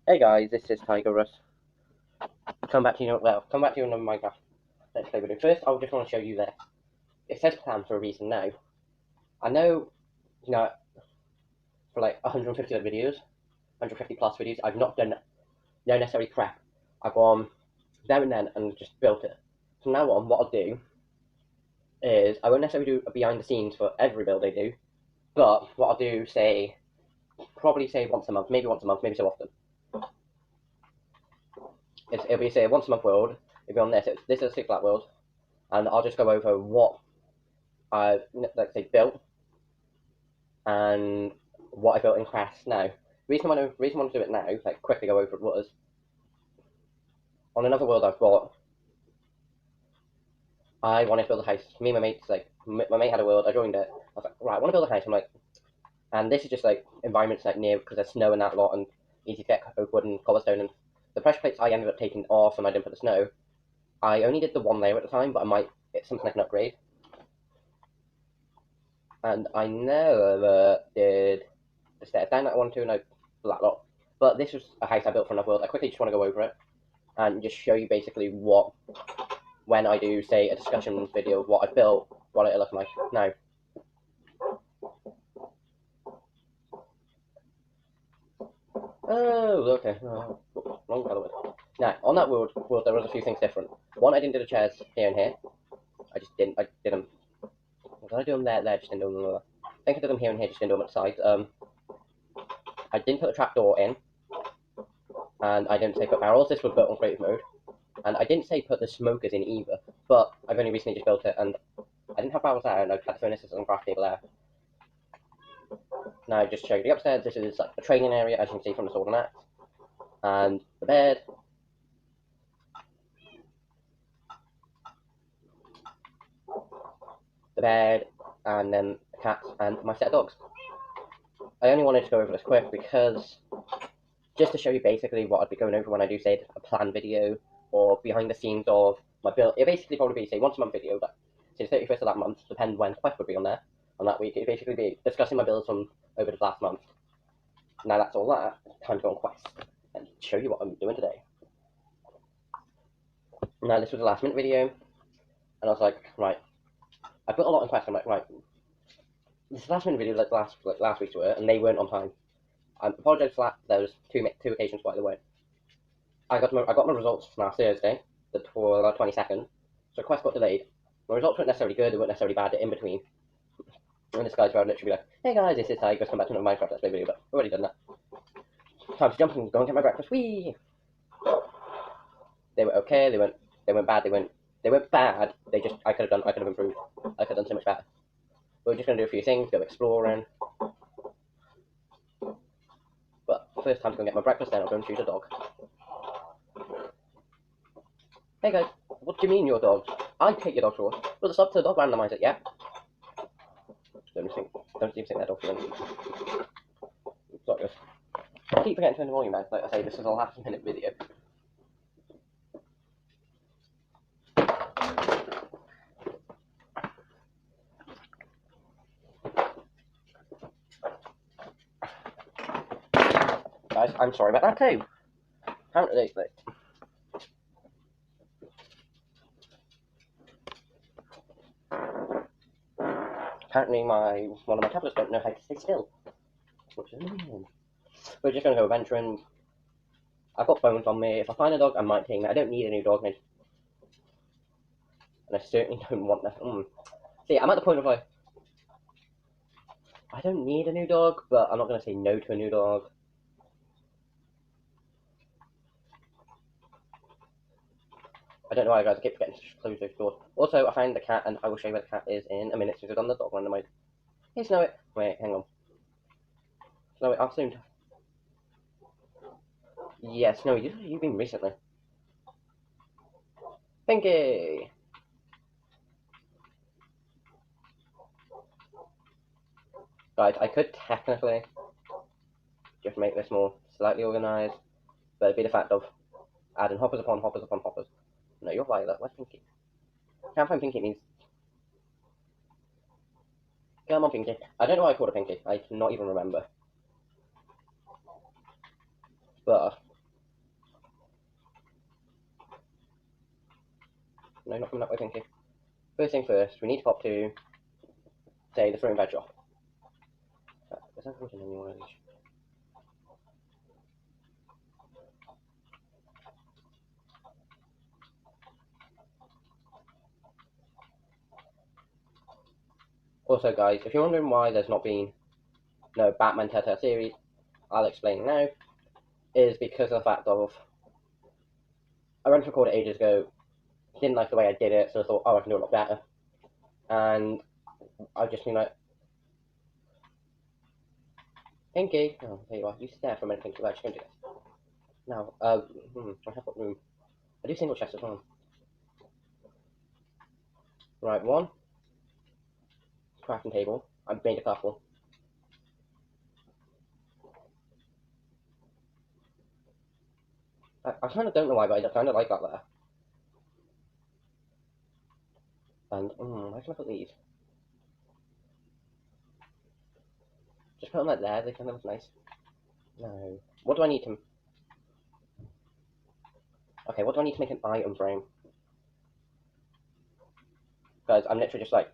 Hey guys, this is Tiger Russ. Come back to you on Minecraft Let's Play video. First, I just want to show you this. It says plan for a reason now. I know, you know, for like 150 odd videos, 150 plus videos, I've not done no necessary prep. I've gone there and then and just built it. So now on, what I'll do is I won't necessarily do a behind the scenes for every build I do, but what I'll do, probably say once a month, maybe once a month, maybe so often. It'll be say once a month world. It'll be on this. This is a six flat world, and I'll just go over what I've let's say built and what I built in Crafts now. Reason I want to do it now, like quickly go over it was on another world I've got. I wanted to build a house. Me and my mates my mate had a world. I joined it. I was like, right, I want to build a house. I'm like, and this is just like environments like near because there's snow and that lot and easy to get oak wood and cobblestone and the pressure plates I ended up taking off and I didn't put the snow. I only did the one layer at the time, but I might it's something I can upgrade. And I never did the stairs down that I wanted to, and I that lot. But this was a house I built for another world. I quickly just want to go over it and just show you basically what, when I do, say, a discussion video of what I've built, what it looks like now. Oh, okay. Oh, wrong colour. Now, on that world, there was a few things different. One, I didn't do the chairs here and here. I did them. Did I do them there? Just didn't do them there. I think I did them here and here, just didn't do them at the sides. I didn't put the trapdoor in, and I didn't say put barrels. This was built on creative mode. And I didn't say put the smokers in either, but I've only recently just built it, and I didn't have barrels there, and I've had the furnaces and craft table there. Now, just show you the upstairs. This is like the training area, as you can see from the sword and axe, and the bed, and then the cats and my set of dogs. I only wanted to go over this quick because just to show you basically what I'd be going over when I do say a plan video or behind the scenes of my build. It basically probably be say once a month video, but since 31st of that month, depend when Quest would be on there on that week. It'd basically be discussing my builds from over the last month. Now that's all that. Time to go on Quest and show you what I'm doing today. Now this was a last minute video, and I was like, right, I put a lot in Quest. I'm like, right, this last minute video like last week's were, and they weren't on time. I apologise for that. There was two occasions why they weren't. I got my results last Thursday, the 22nd. So Quest got delayed. My results weren't necessarily good. They weren't necessarily bad. They're in between. And this guy's around literally be like, "Hey guys, this is Tiger. Come back to another Minecraft Let's Play video." But I've already done that. Time to jump and go and get my breakfast. Whee! They were okay. They went bad. They weren't bad. I could have improved. I could have done so much better. We're just gonna do a few things, go exploring. But first time to go and get my breakfast. Then I'll go and shoot a dog. Hey guys, what do you mean your dog? I take your dog for us. Well, it's up to the dog randomizer. Yeah. Don't even think that dog's feeling. Sorry, I keep forgetting to turn the volume down. Like I say, this is a last minute video. Guys, I'm sorry about that too. Apparently, one of my tablets don't know how to stay still, which is annoying. We're just gonna go adventuring. I've got bones on me. If I find a dog, I might take it. I don't need a new dog, and I certainly don't want that. See, I'm at the point of like, I don't need a new dog, but I'm not gonna say no to a new dog. I don't know why, guys. I keep forgetting to close those doors. Also, I found the cat, and I will show you where the cat is in a minute since we've done the dog randomizer. Hey, Snow It. Wait, hang on. Snow It, I'll soon. Yeah, Snow, you've been recently. Pinky! Guys, I could technically just make this more slightly organised, but it'd be the fact of adding hoppers upon hoppers upon hoppers. No, you're Violet. Where's Pinky? Can't find Pinky means. Come on, Pinky. I don't know why I called her Pinky. I cannot even remember. But No, not coming that way, Pinky. First thing first, we need to pop to, say, the fruit and veg shop. Is that fruit in any one of these? Also, guys, if you're wondering why there's not been no Batman Telltale series, I'll explain now. Is because of the fact of I went to record it ages ago, didn't like the way I did it, so I thought, oh, I can do a lot better. And I've just been like, Pinky, oh, there you are. You sit there for a minute, Pinky. Right, just going to do this. Now, I have got room. I do single chest as well. Right, one. Crafting table. I've made a couple. I kind of don't know why, but I kind of like that there. And, where can I put these? Just put them like there, they kind of look nice. No. What do I need to... Okay, what do I need to make an item frame? Guys, I'm literally just like...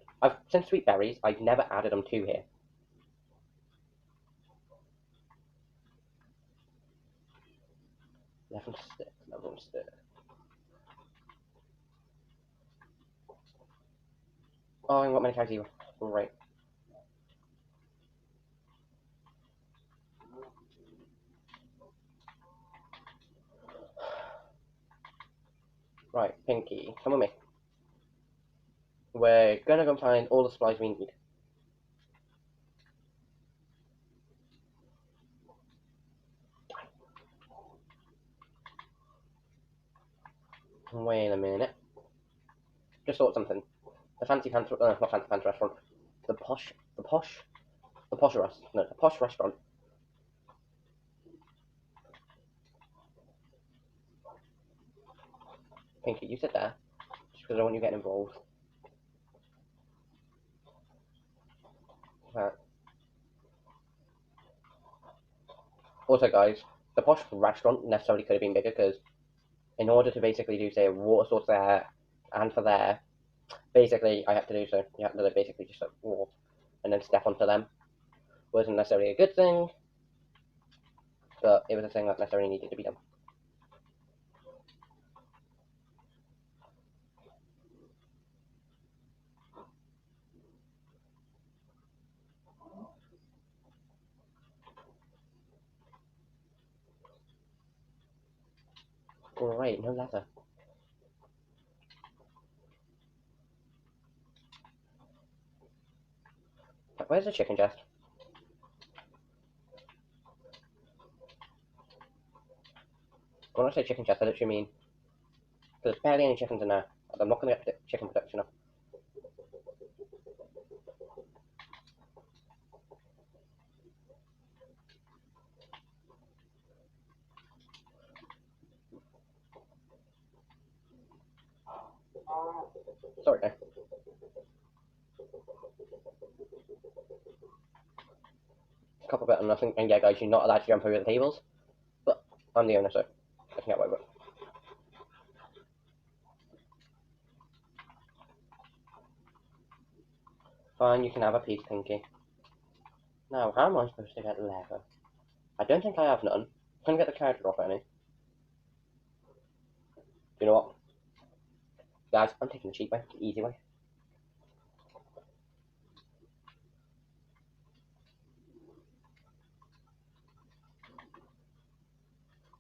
Since sweet berries, I've never added them to here. Level stick. Oh, I haven't got many cards either. Right. Right, Pinky, come with me. We're gonna go find all the supplies we need. Wait a minute. Just thought something. The fancy pants, not fancy pants restaurant. The posh restaurant. Pinky, you sit there. Just because I don't want you getting involved. Also, guys, the posh restaurant necessarily could have been bigger because in order to basically do, say, a water source there and for there, basically, I have to do so. You have to basically just like, walk and then step onto them. Wasn't necessarily a good thing, but it was a thing that necessarily needed to be done. Great, no leather. Where's the chicken chest? When I say chicken chest, I literally mean there's barely any chickens in there. I'm not going to get chicken production up. Sorry, guys. A couple bit of nothing, and yeah, guys, you're not allowed to jump over the tables, but I'm the owner, so I can get away with it. Fine, you can have a piece, Pinky. Now, how am I supposed to get leather? I don't think I have none. Can I get the character off any? You know what? Guys, I'm taking the cheap way, the easy way.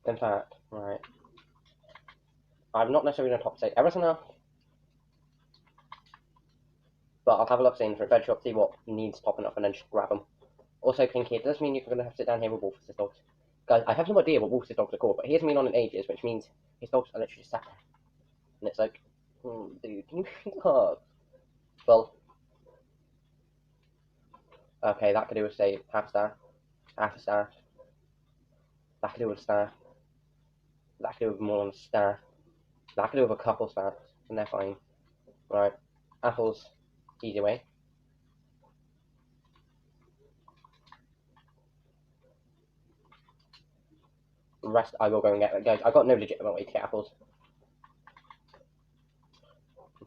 In fact, right. I'm not necessarily going to top say everything else, but I'll have a look in for a veg shop, see what needs topping up, and then just grab them. Also, Pinky, it does mean you're going to have to sit down here with Wolf's dogs. Guys, I have no idea what Wolf's dogs are called, but he hasn't been on in ages, which means his dogs are literally just sat there. And it's like, dude, can you stop? Well, okay, that could do with, say, half a star, half a star. That could do with a star. That could do with more than a star. That could do with a couple stars, and they're fine. Right, apples, easy way. The rest I will go and get. Guys, I've got no legitimate way to get apples.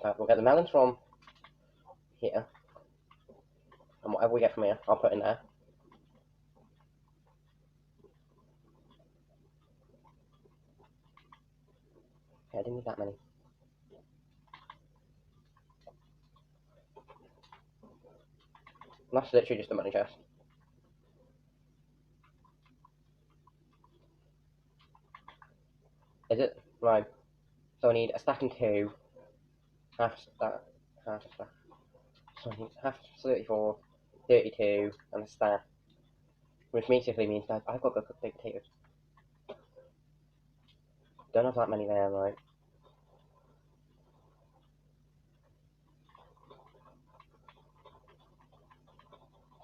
we'll get the melons from here, and whatever we get from here, I'll put in there. Okay, I didn't need that many. And that's literally just a money chest. Is it? Right. So I need a stack and 2, half stack, half a stack. So I need half 34, 32, and a stack. Which basically means that I've got to go cook baked potatoes. Don't have that many there, right?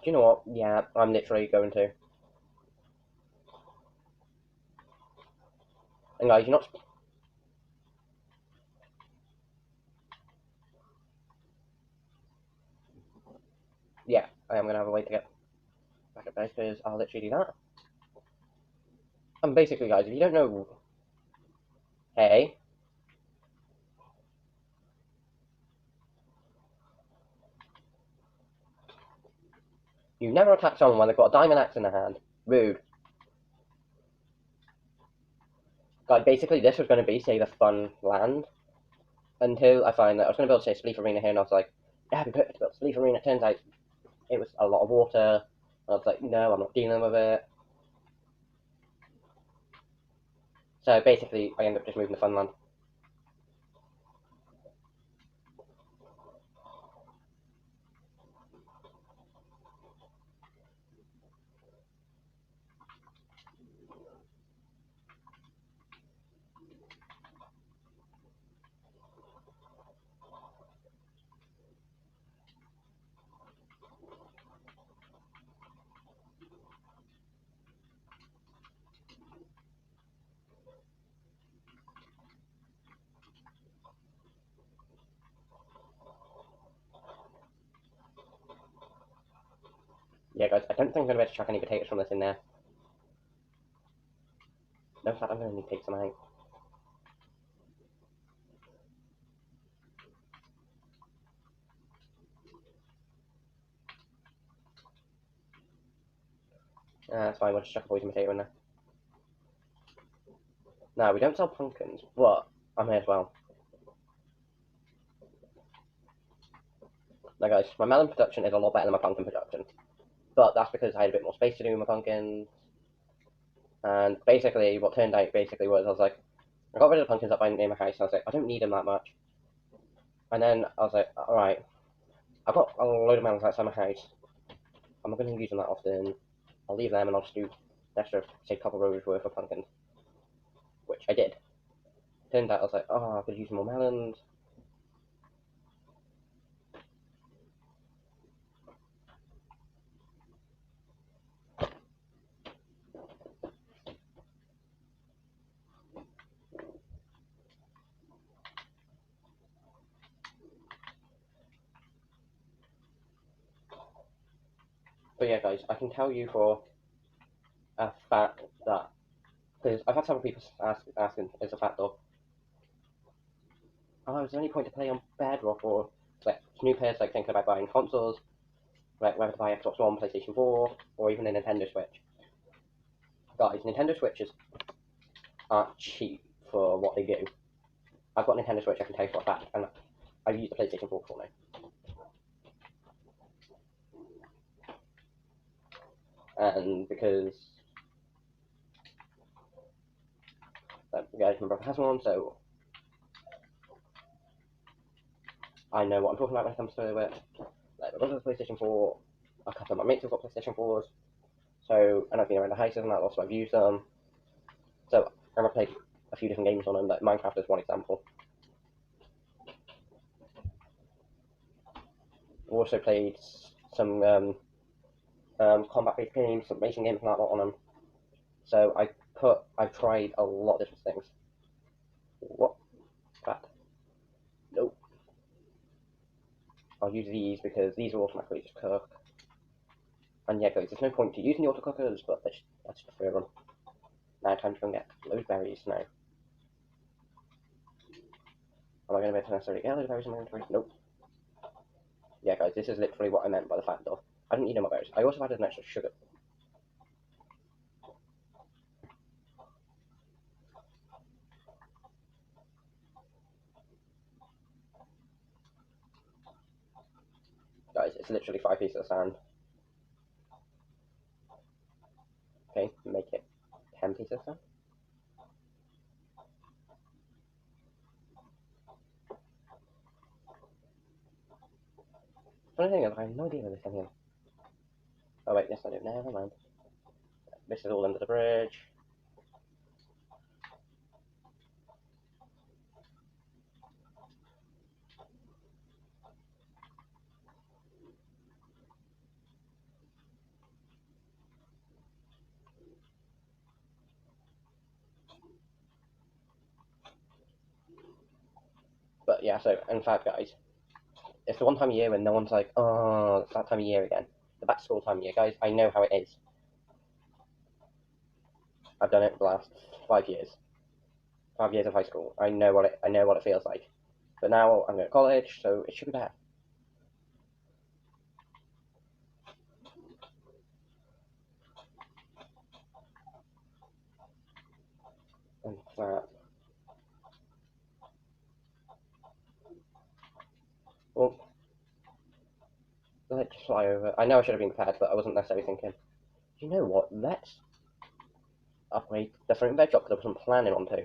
Do you know what? Yeah, I'm literally going to. And guys, you're not. Yeah, I am going to have a way to get back up there because I'll literally do that. And basically, guys, if you don't know. Hey. You never attack someone when they've got a diamond axe in their hand. Rude. Guys, basically, this was going to be, say, the fun land. Until I find that I was going to build, say, a Spleef Arena here, and I was like, yeah, it'd be perfect to build a Spleef Arena. It turns out it was a lot of water. And I was like, no, I'm not dealing with it. So basically, I ended up just moving to Funland. Yeah, guys, I don't think I'm going to be able to chuck any potatoes from this in there. No, in fact, I'm going to need to take some out. That's fine, we'll just chuck a poison potato in there. Now, we don't sell pumpkins, but I may as well. Now, guys, my melon production is a lot better than my pumpkin production. But that's because I had a bit more space to do with my pumpkins. And basically, what turned out basically was, I was like, I got rid of the pumpkins up near my house, and I was like, I don't need them that much. And then I was like, alright, I've got a load of melons outside my house. I'm not going to use them that often. I'll leave them and I'll just do an extra, say, couple rows worth of pumpkins. Which I did. Turned out I was like, oh, I could use more melons. But yeah, guys, I can tell you for a fact that, because I've had several people asking, is a fact of, oh, is there any point to play on Bedrock, or like new players like thinking about buying consoles, like whether to buy Xbox One, PlayStation 4, or even a Nintendo Switch. Guys, Nintendo Switches aren't cheap for what they do. I've got a Nintendo Switch, I can tell you for a fact, and I've used the PlayStation 4 before now. And because you guys, my brother has one, so I know what I'm talking about when it comes to it. Like, my brother's PlayStation 4, a couple of my mates have got PlayStation 4s, so, and I've been around the houses and that, also I've used them. So, I've played a few different games on them, like Minecraft is one example. I've also played some combat-based games, some racing games and that lot on them. So, I've tried a lot of different things. What? That. Nope. I'll use these because these are automatically just cook. And yeah, guys, there's no point to using the auto cookers, but I just prefer them. Now, time to go and get those berries now. Am I going to be able to necessarily get those berries? Am I going to? Nope. Yeah, guys, this is literally what I meant by the fact of I didn't need no more berries. I also added an extra sugar. Guys, it's literally 5 pieces of sand. Okay, make it 10 pieces of sand. Funny thing is, I have no idea where this came in. Oh wait, yes I do. Never mind. This is all under the bridge. But yeah, so in fact, guys, it's the one time of year when no one's like, oh, it's that time of year again. The back to school time of year, guys. I know how it is. I've done it for the last 5 years. 5 years of high school. I know what it feels like. But now I'm going to college, so it should be bad. And that. Well, let's fly over. I know I should have been prepared, but I wasn't necessarily thinking. You know what? Let's upgrade the fruit and veg shop because I wasn't planning on to.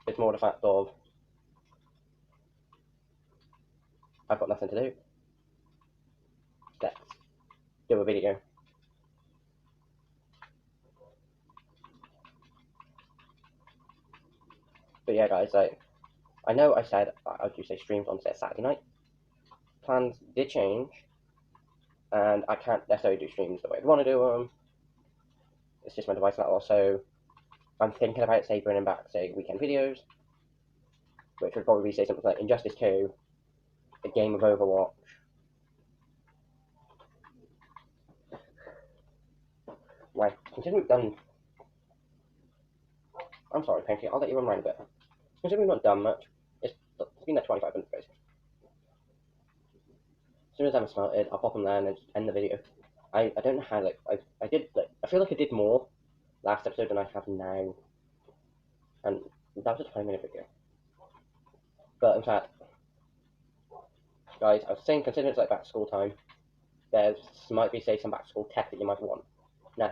It's more the fact of I've got nothing to do. Let's do a video. But yeah, guys, like I know I said I would do say streams on Saturday night. Plans did change, and I can't necessarily do streams the way I want to do them. It's just my device now. So I'm thinking about say bringing back say weekend videos, which would probably say something like Injustice 2, a game of Overwatch. Like, considering we've done. I'm sorry, Pinky, I'll let you run around a bit. Considering we've not done much, it's been like 25 minutes basically. As soon as I'm smelted, I'll pop them there and then just end the video. I don't know how, like, I did, like, I feel like I did more last episode than I have now. And that was a 20-minute video. But in fact, guys, I was saying, considering it's like back to school time, there might be, say, some back to school tech that you might want. Now,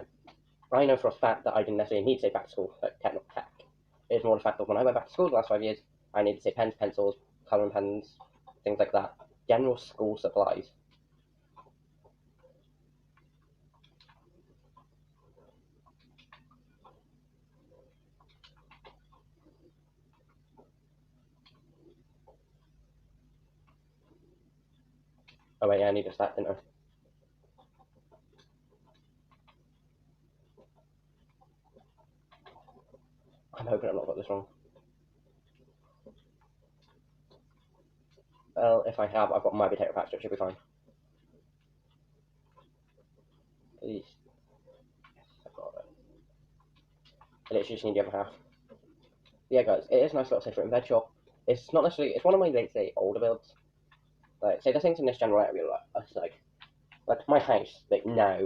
I know for a fact that I didn't necessarily need, say, back to school, like, technical tech. It's more the fact that when I went back to school the last 5 years, I needed, say, pens, pencils, colouring pens, things like that. General school supplies. Oh wait, yeah, I needed that, didn't I? I'm hoping I've not got this wrong. Well, if I have, I've got my potato patch, so it should be fine. Please. Yes, I've got it. I literally just need the other half. Yeah, guys, it is a nice little safe fruit and veg shop. It's not necessarily, it's one of my, like, say, older builds. Like, say, the things in this general area, like my house, like, now,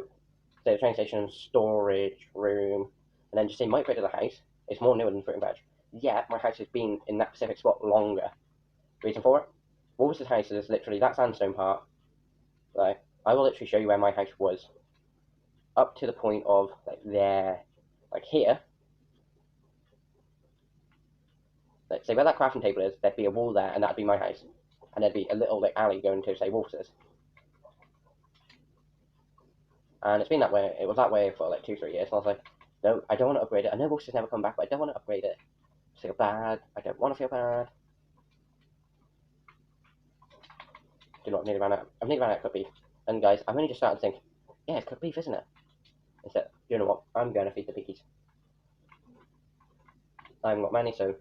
say, the train station, storage, room, and then just say, my bit of the house is more newer than fruit and veg. Yet, my house has been in that specific spot longer. Reason for it? Wolves' house is literally that sandstone part. Like, I will literally show you where my house was. Up to the point of, like, there, like, here. Like, say, where that crafting table is, there'd be a wall there, and that'd be my house. And there'd be a little, like, alley going to, say, Wolves'. And it's been that way, it was that way for, like, 2-3 years, and I was like, no, I don't want to upgrade it. I know Wolves' never come back, but I don't want to upgrade it. I feel bad. I don't want to feel bad. Do not need to run out. I'm nearly ran out of cooked beef. And guys, I'm only just starting to think, yeah, it's cooked beef, isn't it? Instead, you know what? I'm going to feed the piggies. I haven't got many, so.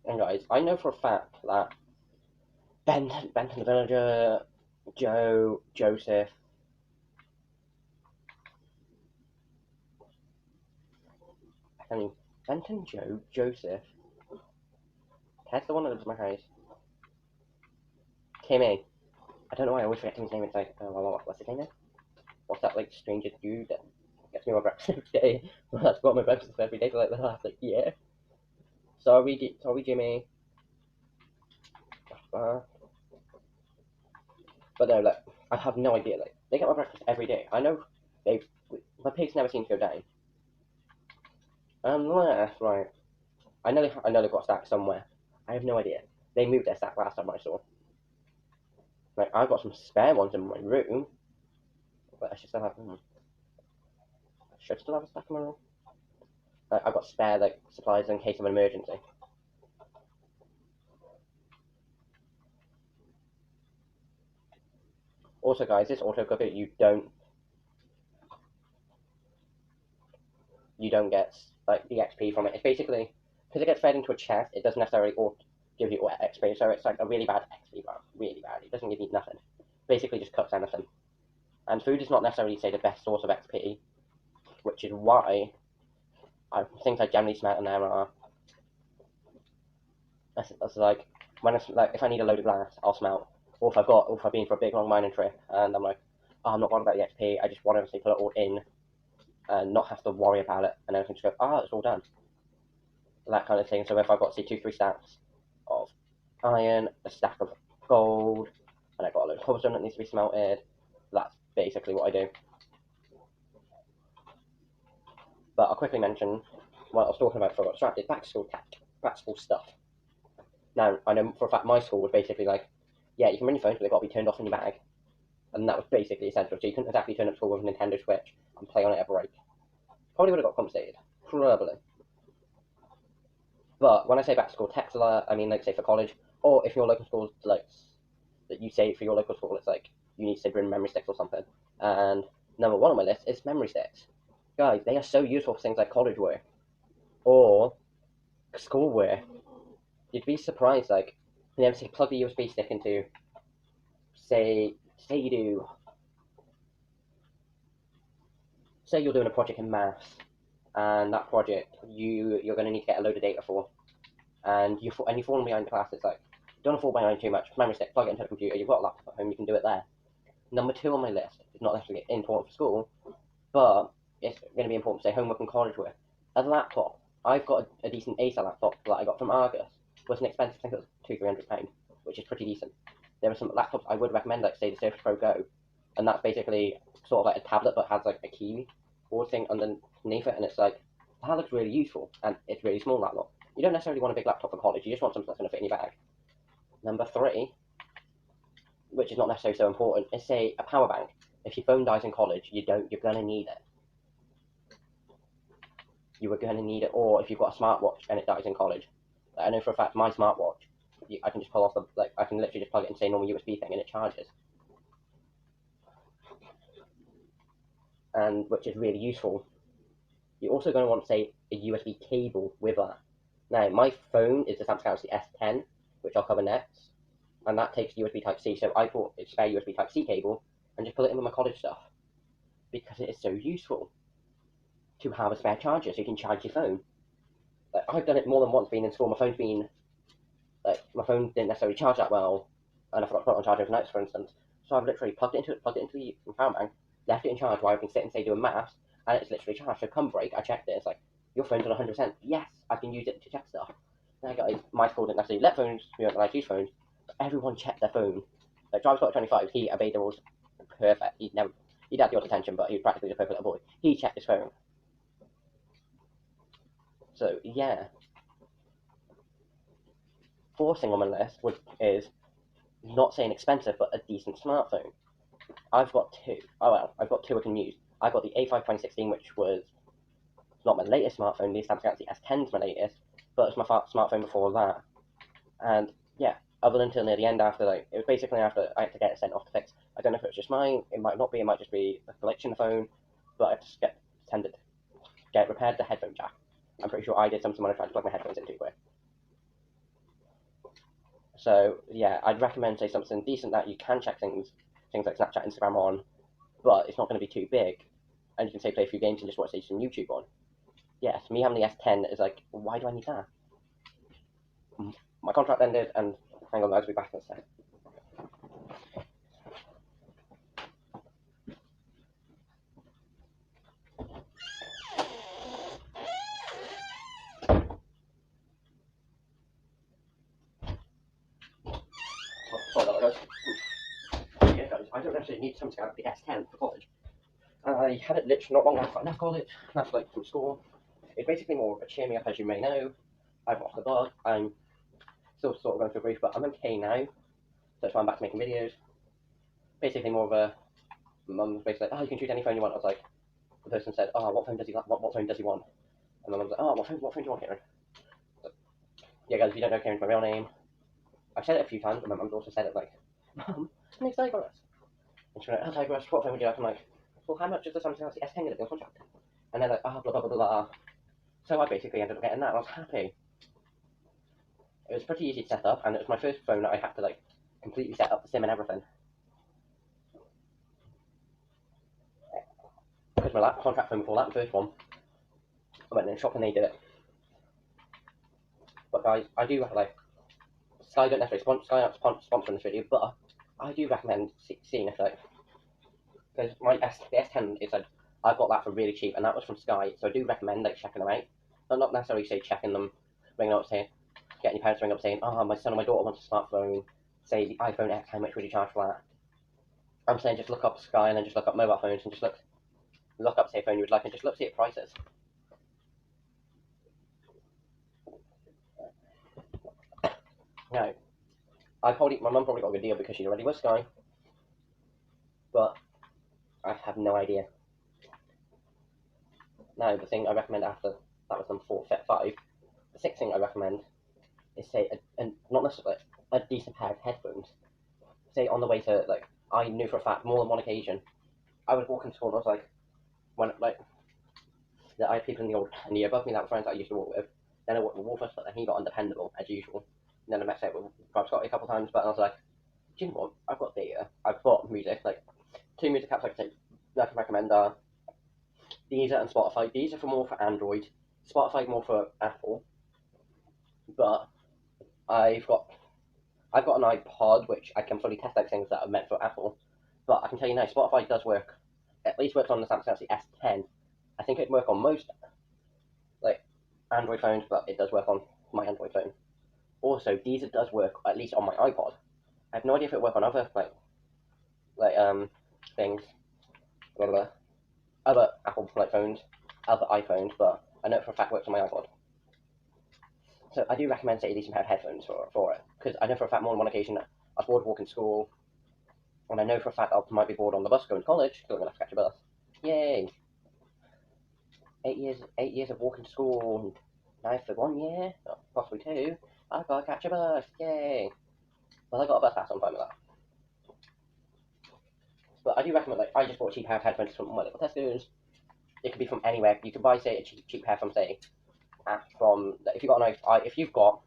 And guys, I know for a fact that Benton the Villager, Joe, Joseph, I mean, Benton, Joe, Joseph, Ted's the one that lives in my house, Timmy, I don't know why I always forget Timmy's name, it's like, what's his name then? What's that, like, stranger dude that gets me my breakfast every day? Well, that's got my breakfast every day for, like, the last, like, year. Sorry, Jimmy. But no, like, I have no idea, like, they get my breakfast every day. I know my pigs never seem to go down. Unless, right, I know they've got a stack somewhere. I have no idea. They moved their stack last time I saw. Like, I've got some spare ones in my room, but I should still have them. I should still have a stack in my room. I've got spare, like, supplies in case of an emergency. Also, guys, this auto cooker, you don't get, like, the XP from it. It's basically, because it gets fed into a chest, it doesn't necessarily give you XP, so it's like a really bad XP bar. Really bad. It doesn't give you nothing. Basically just cuts anything. And food is not necessarily, say, the best source of XP, which is why things I generally smelt in there are, that's like, when it's like, if I need a load of glass, I'll smelt. Or if I've been for a big long mining trip, and I'm like, oh, I'm not worried about the XP, I just want to put it all in, and not have to worry about it, and then I can just go, it's all done. That kind of thing. So if I've got, say, 2-3 stacks of iron, a stack of gold, and I've got a load of cobblestone that needs to be smelted, that's basically what I do. But I'll quickly mention what I was talking about before I got distracted. Back to school stuff. Now, I know for a fact my school was basically like, yeah, you can bring your phones, but they've got to be turned off in your bag. And that was basically essential. So you couldn't exactly turn up school with a Nintendo Switch and play on it at break. Probably would have got compensated. Probably. But when I say back to school text alert, I mean, like, say, for college, or if your local school, like, that you say for your local school, it's like, you need to bring memory sticks or something. And number one on my list is memory sticks. Guys, they are so useful for things like college work or school work. You'd be surprised, like, you know, say, plug the USB stick into, say you do, say you're doing a project in maths, and that project you're going to need to get a load of data for, and you're falling behind the class. It's like, don't fall behind too much. Memory stick, plug it into the computer. You've got a laptop at home, you can do it there. Number 2 on my list is not necessarily important for school, but it's going to be important for, say, homework and college work. A laptop. I've got a decent Acer laptop that I got from Argus. It wasn't expensive, I think it was £200-300, which is pretty decent. There are some laptops I would recommend, like, say, the Surface Pro Go, and that's basically sort of like a tablet but has like a keyboard thing underneath it, and it's like, that looks really useful, and it's really small laptop. You don't necessarily want a big laptop for college, you just want something that's going to fit in your bag. Number 3, which is not necessarily so important, is, say, a power bank. If your phone dies in college, you're going to need it. You are going to need it, or if you've got a smartwatch and it dies in college. Like, I know for a fact my smartwatch, I can just pull off the, like, I can literally just plug it into, say, normal USB thing and it charges. And which is really useful. You're also going to want, say, a USB cable with that. Now, my phone is the Samsung Galaxy S10, which I'll cover next, and that takes USB Type-C, so I bought a spare USB Type-C cable and just put it in with my college stuff, because it is so useful to have a spare charger so you can charge your phone. Like, I've done it more than once being in school. My phone didn't necessarily charge that well, and I forgot to put it on charge overnight, for instance. So I've literally plugged it into the power bank, left it in charge while I've been sitting, say, doing maths, and it's literally charged. So come break, I checked it. It's like, your phone's on 100%. Yes, I can use it to check stuff. Now, guys, my school didn't necessarily let phones. We weren't allowed to use phones. But everyone checked their phone. Like, Drive Scott 25, he obeyed the rules perfect. He'd had the odd attention, but he was practically the perfect little boy. He checked his phone. So yeah. 4th thing on my list is not saying expensive, but a decent smartphone. I've got 2. Oh well, I've got 2 I can use. I've got the A5 2016, which was not my latest smartphone. The Samsung Galaxy S10 is my latest, but it's my smartphone before that. And yeah, other until near the end, after, like, it was basically after I had to get it sent off to fix. I don't know if it was just mine. It might not be. It might just be a glitch in the phone. But I just get repaired the headphone jack. I'm pretty sure I did something when I tried to plug my headphones into it. So yeah, I'd recommend say something decent that you can check things like Snapchat, Instagram on, but it's not going to be too big, and you can say play a few games and just watch say some YouTube on. Yes, me having the S10 is like, why do I need that? My contract ended, and hang on, I'll be back in a sec. Sorry about that, guys. Yeah, guys, I don't actually need something out of the S10 for college. I had it literally not long after I left college, left like from school. It's basically more of a cheer me up, as you may know. I've lost the bug. I'm still sort of going through grief, but I'm okay now. So that's why I'm back to making videos. Basically more of a mum's basically like, oh, you can choose any phone you want. I was like, the person said, oh, what phone does he like? What phone does he want? And my mum's like, oh, what phone do you want, Kieran? So, yeah, guys, if you don't know Kieran's my real name, I've said it a few times, but my mum's also said it like, Mum, next Tigers. And she's like, oh, Tigers, what phone would you like? I'm like, well, how much is the Samsung Galaxy S10 going to be on contract? And they're like, oh, blah, blah, blah, blah. So I basically ended up getting that, and I was happy. It was pretty easy to set up, and it was my first phone that I had to like completely set up the SIM and everything. Because my contract phone before that, the first one, I went in the shop and they did it. But guys, I do like Sky don't necessarily sponsor this video, but I do recommend seeing if like because the S10 is like I got that for really cheap, and that was from Sky, so I do recommend like checking them out, but not necessarily say checking them, ringing up saying, getting your parents ring up saying, oh, my son or my daughter wants a smartphone, say the iPhone X, how much would you charge for that? I'm saying just look up Sky and then just look up mobile phones and just look up say a phone you would like and just see at prices. Now, my mum probably got a good deal because she's already with Sky, but I have no idea. Now, the thing I recommend after that was number 4, Fit 5. The sixth thing I recommend is say not necessarily a decent pair of headphones. Say on the way to like I knew for a fact more than one occasion I would walk into school and I was like when like that I had people in the year above me that were friends that I used to walk with. Then I walked with Wolfers, but then he got undependable as usual. And then I met up with Rob Scotty a couple of times, but I was like, do you know what? I've got data. I've got music. Like 2 music apps I can recommend are Deezer and Spotify. Deezer more for Android, Spotify more for Apple. But I've got an iPod which I can fully test out things that are meant for Apple. But I can tell you now, Spotify does work. At least works on the Samsung Galaxy S10. I think it'd work on most like Android phones, but it does work on my Android phone. Also, Deezer does work at least on my iPod. I have no idea if it works on other things, blah, blah, blah, other Apple phones, other iPhones, but I know it for a fact it works on my iPod. So I do recommend say a decent pair of headphones for it, because I know for a fact more than one occasion I was bored walking to school, and I know for a fact I might be bored on the bus going to college because I'm gonna have to catch a bus. Yay! 8 years of walking to school. Now for 1 year, possibly 2, I've got to catch a bus. Yay! Well, I got a bus pass on time with that. But I do recommend, like, I just bought a cheap pair of headphones from my little Tesco's. It could be from anywhere. You can buy, say, a cheap pair from, say, if you've got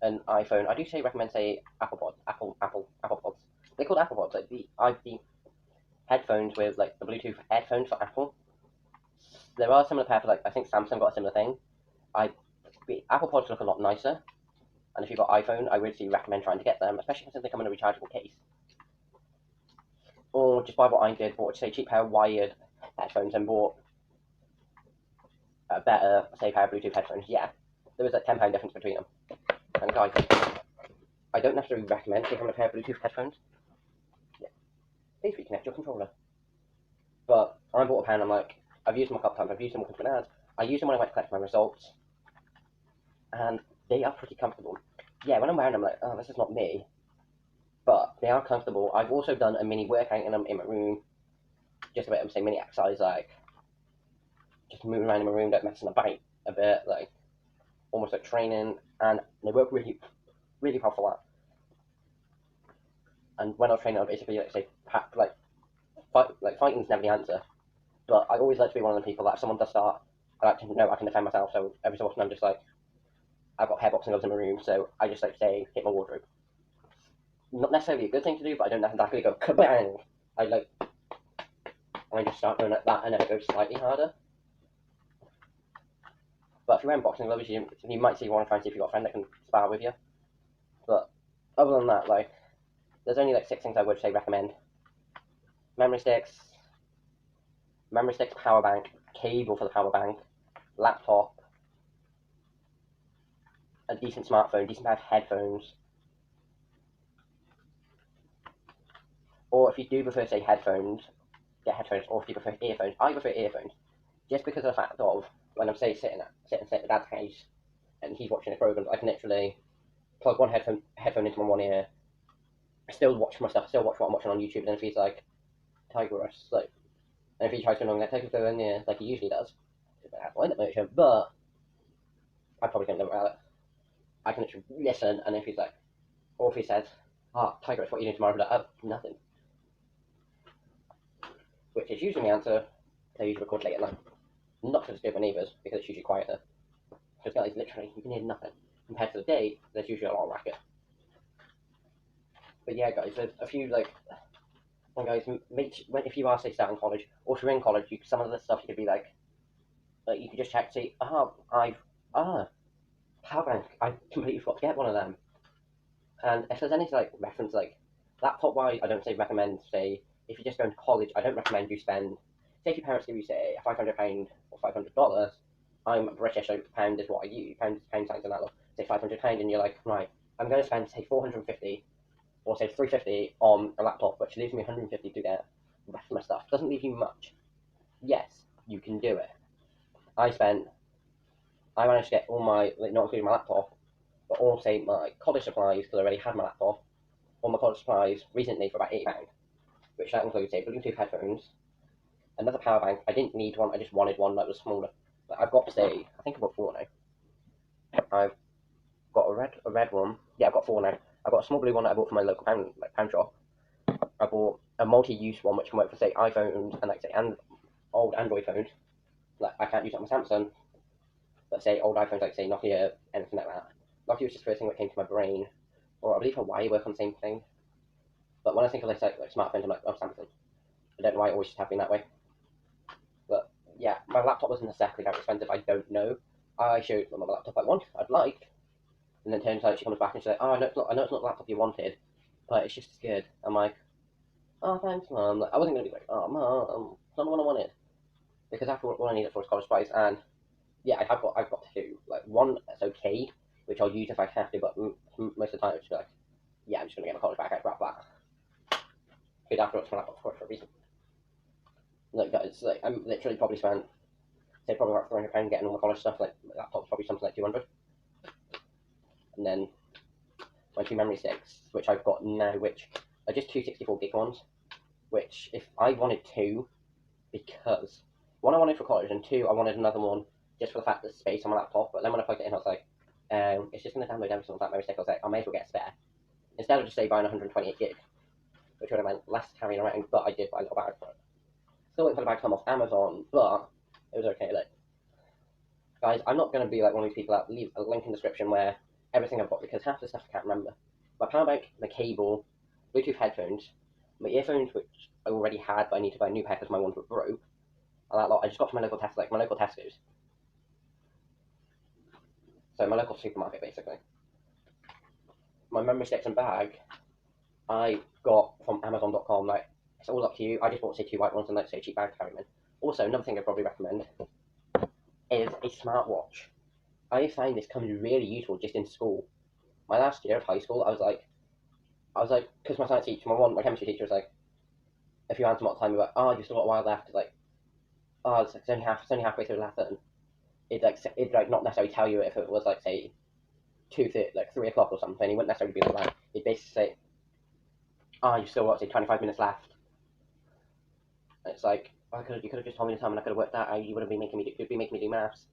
an iPhone, I do say recommend, say, Apple Pods. They're called Apple Pods. Like the headphones with like the Bluetooth headphones for Apple. There are similar pairs. Like I think Samsung got a similar thing. The Apple Pods look a lot nicer, and if you've got iPhone, I would recommend trying to get them, especially since they come in a rechargeable case. Or just buy what I did, bought say cheap pair of wired headphones and bought a better say pair of Bluetooth headphones. Yeah, there was a £10 difference between them. And guys, I don't necessarily recommend taking a pair of Bluetooth headphones. Yeah, please reconnect your controller. But I bought a pair and I'm like, I've used them a couple times. I've used them with my ads. I used them when I went to collect my results, and they are pretty comfortable. Yeah, when I'm wearing them, I'm like, oh, this is not me. But they are comfortable. I've also done a mini workout in them in my room. Just a bit of, say, mini exercise, like, just moving around in my room, like, messing about a bit, like, almost like training. And they work really, really well for that. And when I was training, I basically, like, say, fighting's never the answer. But I always like to be one of the people that if someone does start, I like to know I can defend myself. So every so often I'm just like, I've got hair boxing gloves in my room, so I just like say hit my wardrobe. not necessarily a good thing to do, but I don't exactly go kabang. I just start going like that, and then it goes slightly harder. But if you're wearing boxing gloves, you might want to try and see if you've got a friend that can spar with you. But other than that, like, there's only like 6 things I would say recommend: memory sticks, power bank, cable for the power bank, laptop, a decent smartphone, decent pair of headphones. Or if you do prefer, say, headphones, get headphones. Or if you prefer earphones, I prefer earphones, just because of the fact of when I'm say sitting at Dad's house and he's watching a program, I can literally plug one headphone into my one ear. I still watch my stuff. I still watch what I'm watching on YouTube. And then if he's like Tigerus, like, and if he tries to like take it in there like he usually does, I have to end it, but I probably can't live without it. I can literally listen, and if he's like, or if he says, "Ah, oh, Tigerus, what are you doing tomorrow?" I'll be like, "Oh, nothing," which is usually the answer. They usually record late at night. Not to disturb my neighbours, because it's usually quieter. Because guys, literally, you can hear nothing. Compared to the day, there's usually a lot of racket. But yeah, guys, there's a few, like, and guys, if you are, say, starting college, or if you're in college, some of the stuff you could be like, you could just check, see, power bank, I completely forgot to get one of them. And if there's any, like, reference, like, laptop-wise, I don't say recommend, say, if you're just going to college, I don't recommend you spend, say if your parents give you, say, £500 or $500, I'm British, so pound is what I use, pound signs and that, say £500, and you're like, right, I'm going to spend, say, 450 or say 350 on a laptop, which leaves me 150 to get the rest of my stuff. Doesn't leave you much. Yes, you can do it. I managed to get all my, like, not including my laptop, but all, say, my college supplies, because I already had my laptop, all my college supplies recently for about £80, which that includes, say, Bluetooth headphones, another power bank. I didn't need one, I just wanted one that was smaller. Like, I've got, say, I think I've got 4 now. I've got a red one. Yeah, I've got 4 now. I've got a small blue one that I bought from my local pound shop. I bought a multi-use one which can work for, say, iPhones and, like, say, old Android phones. Like, I can't use it on my Samsung, but say old iPhones, like, say, Nokia, anything like that. Nokia was just the first thing that came to my brain, or I believe Hawaii work on the same thing. But when I think of, like smartphones, I'm like, oh, Samsung. I don't know why it always just have been that way. But yeah, my laptop wasn't exactly that expensive. I don't know. I showed my laptop I'd like, and then turns out she comes back and she's like, oh, I know it's not the laptop you wanted, but it's just as good. I'm like, oh, thanks, mum. Like, I wasn't gonna be like, oh, mum, it's not the one I wanted, because after what I needed for was college price, and yeah, I've got 2. Like, one that's okay, which I'll use if I have to, but most of the time it's just like, yeah, I'm just gonna get my college back. I wrap that. Because afterwards, my laptop's for a reason. Like, guys, like, I'm literally probably spent, say, probably about £300 getting all my college stuff. Like, my laptop's probably something like 200. And then my 2 memory sticks, which I've got now, which are just 2 64 gig ones. Which, if I wanted 2, because one I wanted for college, and 2 I wanted another one just for the fact that space on my laptop. But then when I plugged it in, I was like, it's just going to download everything on that memory stick. I was like, I may as well get a spare instead of just say buying 128 gig, which would have meant less carrying around. But I did buy a little bag for it. Still waiting for the bag to come off Amazon, but it was okay. Like, guys, I'm not going to be like one of these people that leave a link in the description where everything I've got, because half the stuff I can't remember. My power bank, my cable, Bluetooth headphones, my earphones, which I already had, but I need to buy a new pair because my ones were broke. And that lot I just got from my local Tesco's. So my local supermarket, basically. My memory sticks and bag, I got from Amazon.com. Like, it's all up to you. I just bought, say, 2 white ones and, like, say, cheap bag to carry them in. Also, another thing I'd probably recommend is a smartwatch. I find this comes really useful just in school. My last year of high school, I was like, because my science teacher, my chemistry teacher was like, if you answer multiple time, you're like, oh, you've still got a while left. It's like, oh, it's only halfway through the lesson. It'd like not necessarily tell you if it was like, say, 2:30, like 3 o'clock or something. He wouldn't necessarily be like that. He'd basically say, oh, you've still got, say, 25 minutes left. And it's like, oh, you could have just told me the time and I could have worked that out. You would have been making me do maths.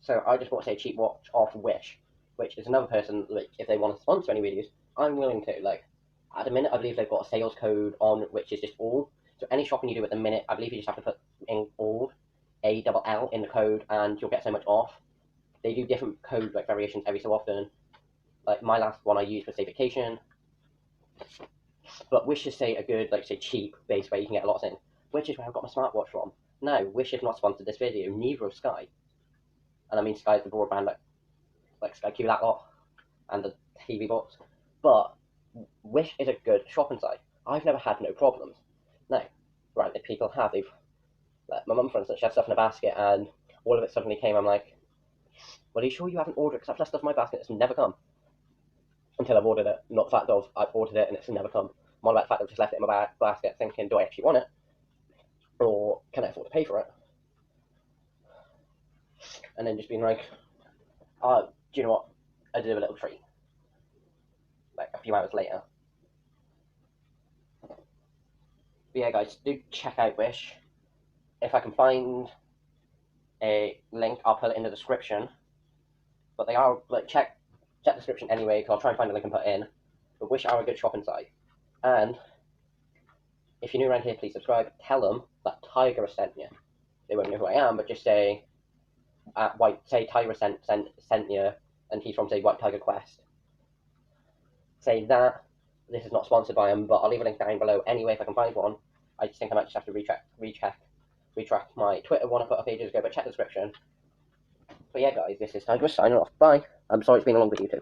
So I just bought, say, a cheap watch off Wish, which is another person, like, if they want to sponsor any videos, I'm willing to. Like, at the minute, I believe they've got a sales code on, which is just all. So any shopping you do at the minute, I believe you just have to put in all, ALL in the code, and you'll get so much off. They do different code, like, variations every so often. Like, my last one I used was, say, vacation. But Wish is, say, a good, like, say, cheap base where you can get lots in, which is where I've got my smartwatch from. Now, Wish is not sponsored this video, neither of Sky. And I mean, Sky's the broadband, like Sky Q, that lot, and the TV box. But Wish is a good shopping site. I've never had no problems. Now, right, if people have, like, my mum, for instance, she had stuff in a basket, and all of it suddenly came. I'm like, well, are you sure you haven't ordered? Because I've left stuff in my basket that's never come. Until I've ordered it. Not the fact of I've ordered it and it's never come. More about the fact I've just left it in my basket thinking, do I actually want it? Or can I afford to pay for it? And then just being like, do you know what? I did a little treat. Like, a few hours later. But yeah, guys, do check out Wish. If I can find a link, I'll put it in the description. But they are, like, check the description anyway, because I'll try and find a link and put it in. But Wish are a good shopping site. And if you're new around here, please subscribe. Tell them that Tiger has sent you. They won't know who I am, but just say, Tiger sent you, and he's from, say, White Tiger Quest. Say that. This is not sponsored by him, but I'll leave a link down below anyway if I can find one. I just think I might just have to retract my Twitter one I put up ages ago, but check the description. But yeah, guys, this is Tiger signing off. Bye. I'm sorry it's been a long video too.